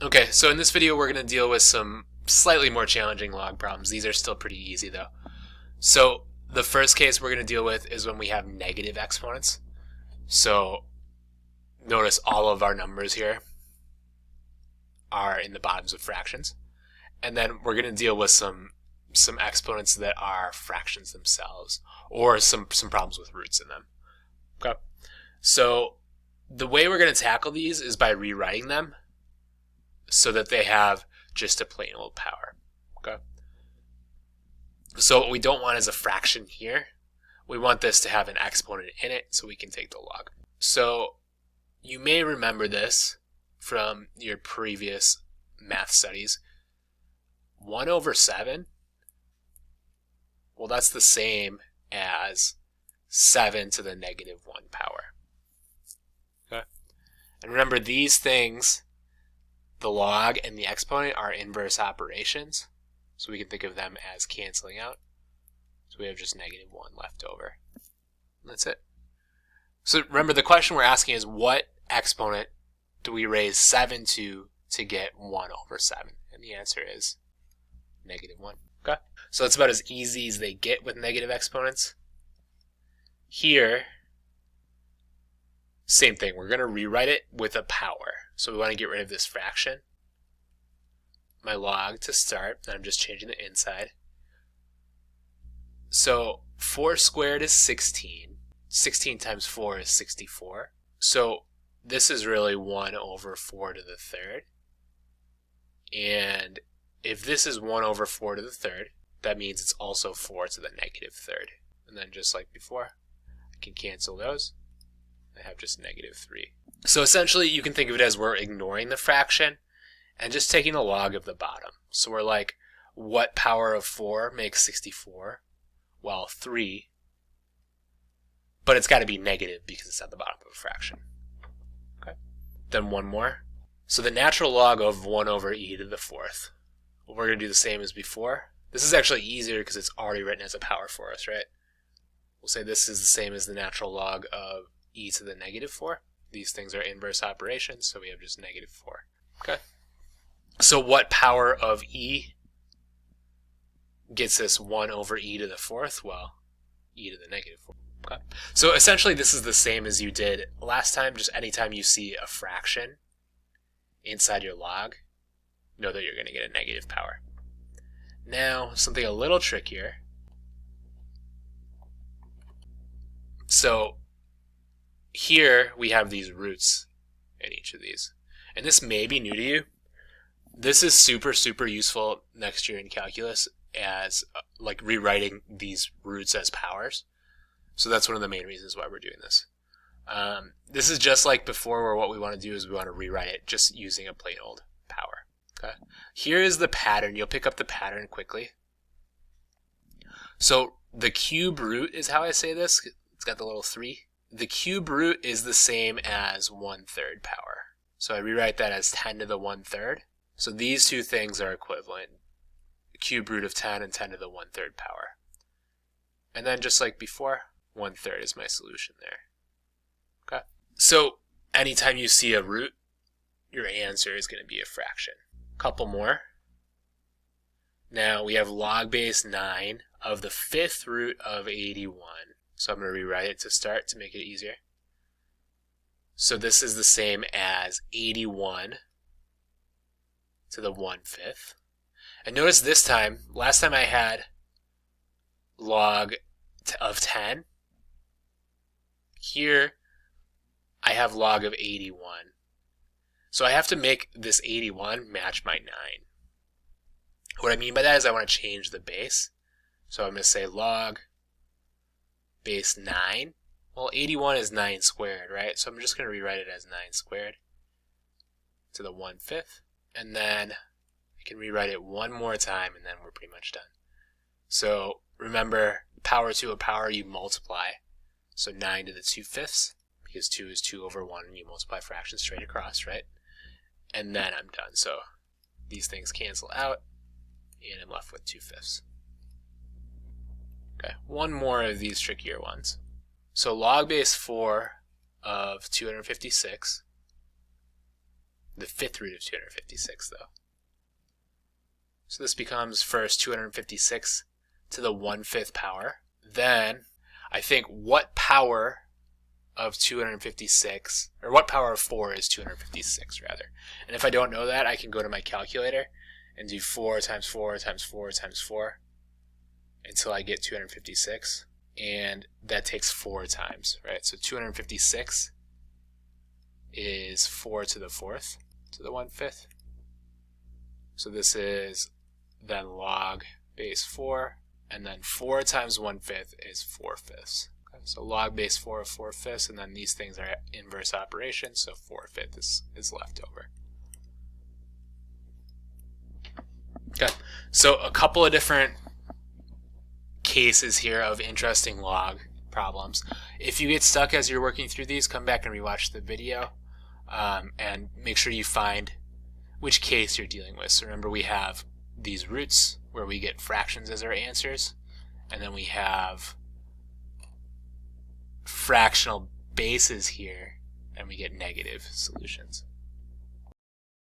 Okay, so in this video we're going to deal with some slightly more challenging log problems. These are still pretty easy though. So the first case we're going to deal with is when we have negative exponents. So notice all of our numbers here are in the bottoms of fractions. And then we're going to deal with some exponents that are fractions themselves, or some problems with roots in them. Okay, so the way we're going to tackle these is by rewriting them so that they have just a plain old power. Okay, so what we don't want is a fraction here. We want this to have an exponent in it so we can take the log. So you may remember this from your previous math studies. 1 over 7, well, that's the same as 7 to the negative 1 power. Okay? And remember, these things, the log and the exponent, are inverse operations. So we can think of them as canceling out. So we have just negative 1 left over. And that's it. So remember, the question we're asking is, what exponent do we raise 7 to get 1 over 7? And the answer is negative 1. Okay? So that's about as easy as they get with negative exponents. Here, same thing. We're going to rewrite it with a power. So we want to get rid of this fraction. My log to start, and I'm just changing the inside. So 4 squared is 16. 16 times 4 is 64. So this is really 1 over 4 to the third. And if this is 1 over 4 to the third, that means it's also 4 to the negative third. And then just like before, I can cancel those. I have just negative 3. So essentially you can think of it as we're ignoring the fraction and just taking the log of the bottom. So we're like, what power of 4 makes 64? Well, 3. But it's got to be negative because it's at the bottom of a fraction. Okay. Then one more. So the natural log of 1 over e to the fourth. Well, we're going to do the same as before. This is actually easier because it's already written as a power for us, right? We'll say this is the same as the natural log of e to the negative 4. These things are inverse operations, so we have just negative 4. Okay. So what power of e gets us 1 over e to the fourth? Well, e to the negative 4. Okay. So essentially this is the same as you did last time. Just anytime you see a fraction inside your log, know that you're going to get a negative power. Now, something a little trickier. So here we have these roots in each of these. And this may be new to you. This is super, super useful next year in calculus as like rewriting these roots as powers. So that's one of the main reasons why we're doing this. This is just like before, where what we want to do is we want to rewrite it just using a plain old power. Okay. Here is the pattern. You'll pick up the pattern quickly. So the cube root is how I say this. It's got the little 3. The cube root is the same as 1/3 power. So I rewrite that as 10 to the 1/3. So these two things are equivalent. The cube root of 10 and 10 to the 1/3 power. And then just like before, 1/3 is my solution there. Okay. So anytime you see a root, your answer is going to be a fraction. Couple more. Now we have log base 9 of the 5th root of 81. So I'm going to rewrite it to start to make it easier. So this is the same as 81 to the 1/5. And notice this time, last time I had log of 10. Here I have log of 81. So I have to make this 81 match my 9. What I mean by that is I want to change the base. So I'm going to say log base 9. Well, 81 is 9 squared, right? So I'm just going to rewrite it as 9 squared to the 1/5. And then I can rewrite it one more time, and then we're pretty much done. So remember, power to a power you multiply. So 9 to the 2/5, because 2 is 2 over 1, and you multiply fractions straight across, right? And then I'm done. So these things cancel out, and I'm left with 2/5. Okay, one more of these trickier ones. So log base 4 of 256 the fifth root of 256 though. So this becomes first 256 to the 1/5 power. Then I think what power of 256, or what power of 4 is 256 rather. And if I don't know that, I can go to my calculator and do 4 times 4 times 4 times 4 until I get 256. And that takes 4 times, right? So 256 is 4 to the 4th to the 1/5. So this is then log base 4, and then 4 times 1/5 is 4/5. So log base 4 of 4/5, and then these things are inverse operations, so 4/5 is left over. Okay, so a couple of different cases here of interesting log problems. If you get stuck as you're working through these, come back and rewatch the video and make sure you find which case you're dealing with. So remember, we have these roots where we get fractions as our answers, and then we have fractional bases here, and we get negative solutions.